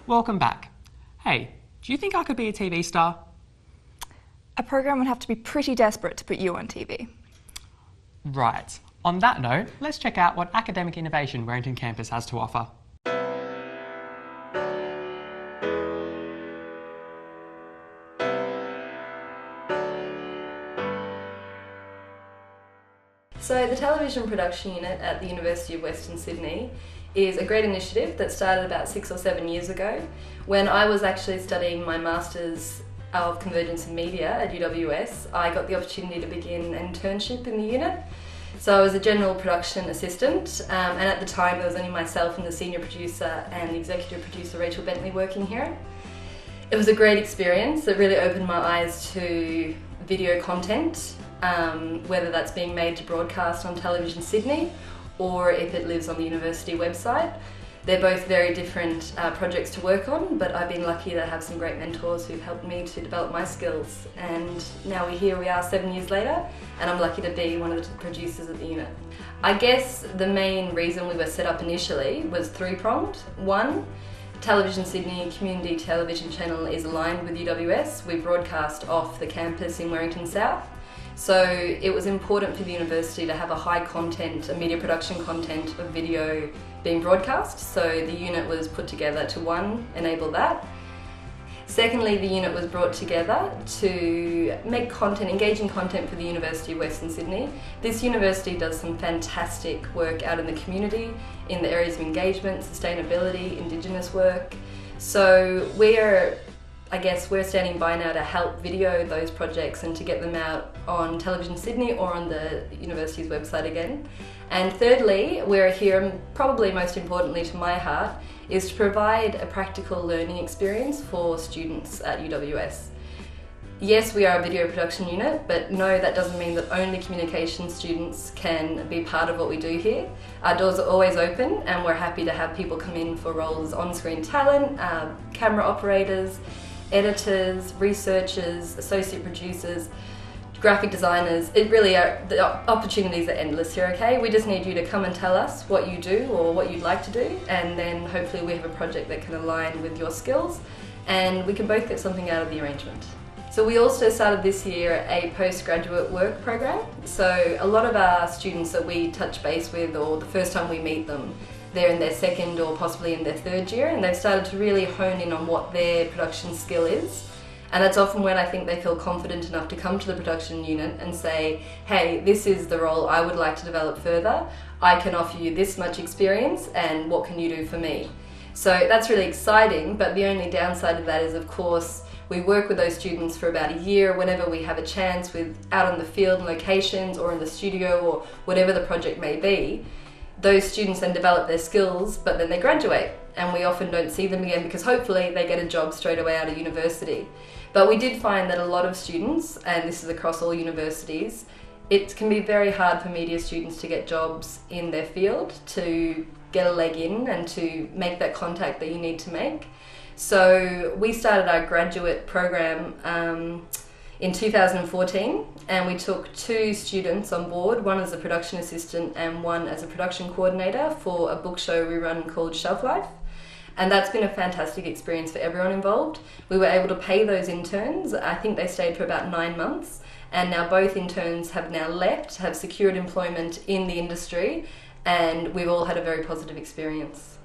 Welcome back. Hey, do you think I could be a TV star? A program would have to be pretty desperate to put you on TV. Right. On that note, let's check out what academic innovation Warrington campus has to offer. So the television production unit at the University of Western Sydney is a great initiative that started about 6 or 7 years ago when I was actually studying my Masters of Convergence in Media at vUWS. I got the opportunity to begin an internship in the unit. So I was a general production assistant, and at the time there was only myself and the senior producer and the executive producer Rachel Bentley working here. It was a great experience. It really opened my eyes to video content, whether that's being made to broadcast on Television Sydney or if it lives on the university website. They're both very different projects to work on, but I've been lucky to have some great mentors who've helped me to develop my skills. And now here we are 7 years later, and I'm lucky to be one of the producers at the unit. I guess the main reason we were set up initially was three-pronged. One, Television Sydney Community Television Channel is aligned with vUWS. We broadcast off the campus in Warrington South. So it was important for the university to have a high content, a media production content of video being broadcast. So the unit was put together to, one, enable that. Secondly, the unit was brought together to make content, engaging content for the University of Western Sydney. This university does some fantastic work out in the community in the areas of engagement, sustainability, Indigenous work. So we're standing by now to help video those projects and to get them out on Television Sydney or on the university's website again. And thirdly, we're here, and probably most importantly to my heart, is to provide a practical learning experience for students at vUWS. Yes, we are a video production unit, but no, that doesn't mean that only communication students can be part of what we do here. Our doors are always open, and we're happy to have people come in for roles on-screen talent, camera operators, editors, researchers, associate producers, graphic designers. It really are, the opportunities are endless here, okay? We just need you to come and tell us what you do or what you'd like to do, and then hopefully we have a project that can align with your skills and we can both get something out of the arrangement. So we also started this year a postgraduate work program. So a lot of our students that we touch base with, or the first time we meet them, they're in their second or possibly in their third year, and they've started to really hone in on what their production skill is. And that's often when I think they feel confident enough to come to the production unit and say, hey, this is the role I would like to develop further. I can offer you this much experience, and what can you do for me? So that's really exciting, but the only downside of that is, of course, we work with those students for about a year whenever we have a chance, with out on the field locations or in the studio or whatever the project may be. Those students then develop their skills, but then they graduate, and we often don't see them again because hopefully they get a job straight away out of university. But we did find that a lot of students, and this is across all universities, it can be very hard for media students to get jobs in their field, to get a leg in and to make that contact that you need to make. So we started our graduate program in 2014, and we took 2 students on board, one as a production assistant and one as a production coordinator for a book show we run called Shelf Life. And that's been a fantastic experience for everyone involved. We were able to pay those interns. I think they stayed for about 9 months, and now both interns have now left, have secured employment in the industry, and we've all had a very positive experience.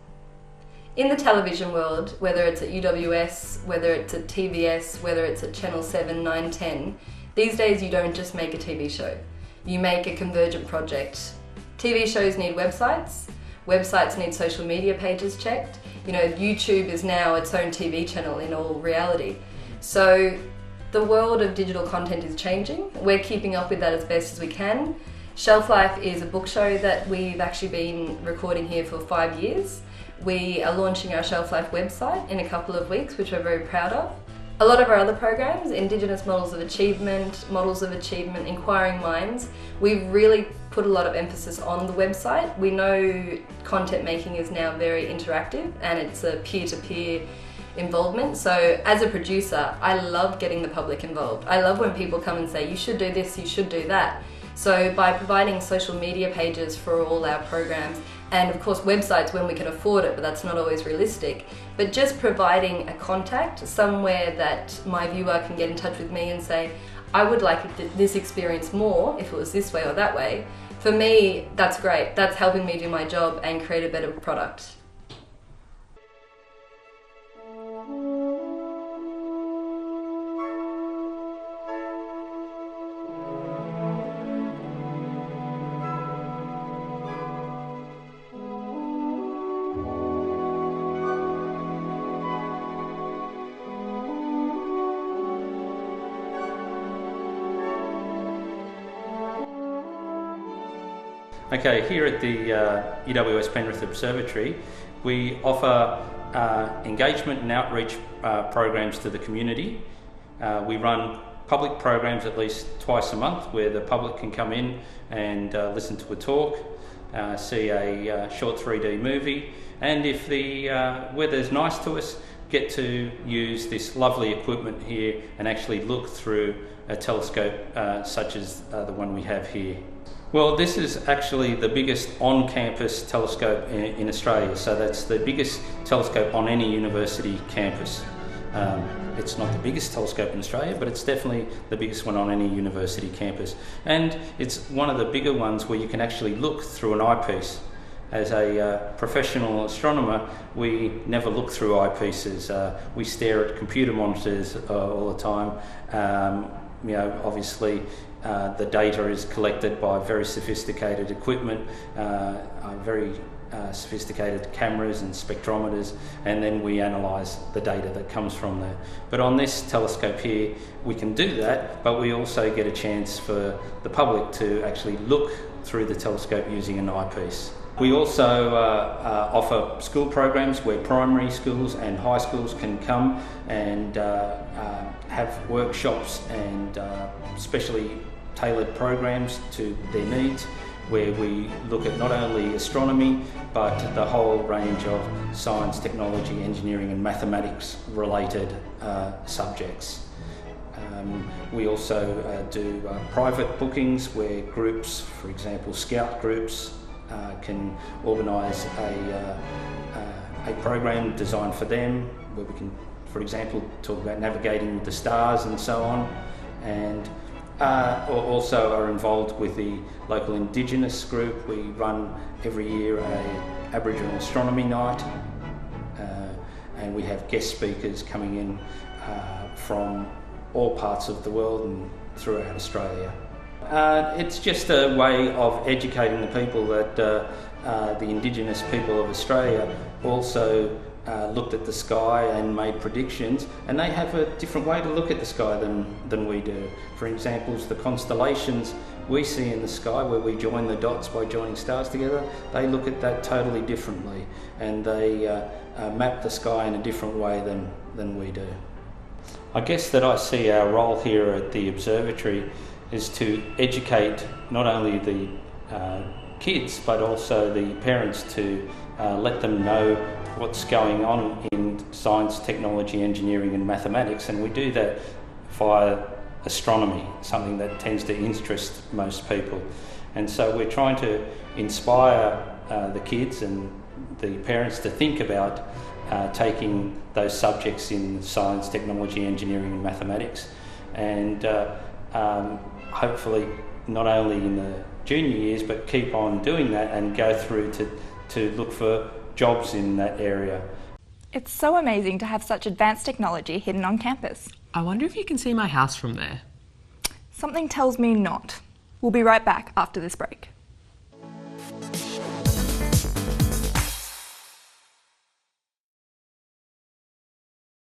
In the television world, whether it's at vUWS, whether it's at TVS, whether it's at Channel 7, 9, 10, these days you don't just make a TV show. You make a convergent project. TV shows need websites. Websites need social media pages checked. You know, YouTube is now its own TV channel in all reality. So the world of digital content is changing. We're keeping up with that as best as we can. Shelf Life is a book show that we've actually been recording here for 5 years. We are launching our Shelf Life website in a couple of weeks, which we're very proud of. A lot of our other programs, Indigenous Models of Achievement, Inquiring Minds, we've really put a lot of emphasis on the website. We know content making is now very interactive and it's a peer-to-peer involvement. So as a producer, I love getting the public involved. I love when people come and say, you should do this, you should do that. So by providing social media pages for all our programs, and of course websites when we can afford it, but that's not always realistic, but just providing a contact, somewhere that my viewer can get in touch with me and say, I would like this experience more if it was this way or that way. For me, that's great. That's helping me do my job and create a better product. Okay, here at the vUWS Penrith Observatory, we offer engagement and outreach programs to the community. We run public programs at least twice a month where the public can come in and listen to a talk, see a short 3D movie, and if the weather's nice to us, get to use this lovely equipment here and actually look through a telescope such as the one we have here. Well, this is actually the biggest on-campus telescope in Australia, so that's the biggest telescope on any university campus. It's not the biggest telescope in Australia, but it's definitely the biggest one on any university campus. And it's one of the bigger ones where you can actually look through an eyepiece. As a professional astronomer, we never look through eyepieces. We stare at computer monitors all the time. Obviously, the data is collected by very sophisticated equipment, very sophisticated cameras and spectrometers, and then we analyse the data that comes from there. But on this telescope here, we can do that, but we also get a chance for the public to actually look through the telescope using an eyepiece. We also offer school programs where primary schools and high schools can come and have workshops and specially tailored programs to their needs, where we look at not only astronomy but the whole range of science, technology, engineering and mathematics related subjects. We also do private bookings where groups, for example scout groups, can organise a program designed for them, where we can, for example, talk about navigating with the stars and so on, and also are involved with the local Indigenous group. We run every year a Aboriginal Astronomy Night, and we have guest speakers coming in from all parts of the world and throughout Australia. It's just a way of educating the people that the Indigenous people of Australia also looked at the sky and made predictions, and they have a different way to look at the sky than we do. For example, the constellations we see in the sky, where we join the dots by joining stars together, they look at that totally differently, and they map the sky in a different way than we do. I guess that I see our role here at the observatory is to educate not only the kids but also the parents, to let them know what's going on in science, technology, engineering and mathematics, and we do that via astronomy, something that tends to interest most people. And so we're trying to inspire the kids and the parents to think about taking those subjects in science, technology, engineering and mathematics, and hopefully not only in the junior years but keep on doing that and go through to look for jobs in that area. It's so amazing to have such advanced technology hidden on campus. I wonder if you can see my house from there. Something tells me not. We'll be right back after this break.